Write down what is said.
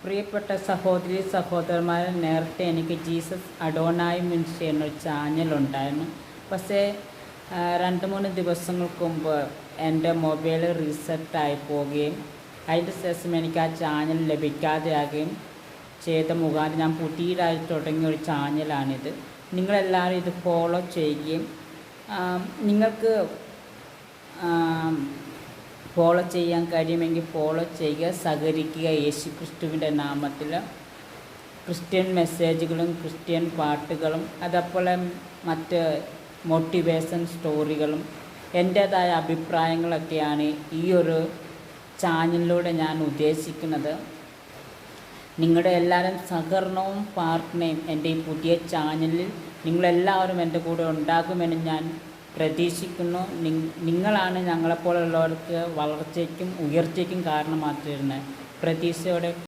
പ്രിയപ്പെട്ട സഹോദരി സഹോദരന്മാരെ, നേരത്തെ എനിക്ക് ജീസസ് അഡോണായി മിനിസ്ട്രി എന്നൊരു ചാനലുണ്ടായിരുന്നു. പക്ഷേ 2-3 ദിവസങ്ങൾക്ക് മുമ്പ് എൻ്റെ മൊബൈൽ റീസെറ്റായി പോവുകയും അതിൻ്റെ ശേഷം എനിക്ക് ആ ചാനൽ ലഭിക്കാതെയാകുകയും ചെയ്ത മുഖാന്തരം ഞാൻ പുതിയതായി തുടങ്ങിയ ഒരു ചാനലാണിത്. നിങ്ങളെല്ലാവരും ഇത് ഫോളോ ചെയ്യുകയും നിങ്ങൾക്ക് ഫോളോ ചെയ്യാൻ കഴിയുമെങ്കിൽ ഫോളോ ചെയ്യുക, സഹകരിക്കുക. യേശുക്രിസ്തുവിൻ്റെ നാമത്തിൽ ക്രിസ്ത്യൻ മെസ്സേജുകളും ക്രിസ്ത്യൻ പാട്ടുകളും അതേപോലെ മറ്റ് മോട്ടിവേഷൻ സ്റ്റോറികളും എൻ്റേതായ അഭിപ്രായങ്ങളൊക്കെയാണ് ഈ ഒരു ചാനലിലൂടെ ഞാൻ ഉദ്ദേശിക്കുന്നത്. നിങ്ങളുടെ എല്ലാവരും സഹകരണവും പ്രാർത്ഥനയും എൻ്റെ ഈ പുതിയ ചാനലിൽ നിങ്ങളെല്ലാവരും എൻ്റെ കൂടെ ഉണ്ടാകുമെന്ന് ഞാൻ പ്രതീക്ഷിക്കുന്നു. നിങ്ങളാണ് ഞങ്ങളെപ്പോലുള്ളവർക്ക് വളർച്ചയ്ക്കും ഉയർച്ചയ്ക്കും കാരണമാക്കിയിരുന്നത്. പ്രതീക്ഷയോടെ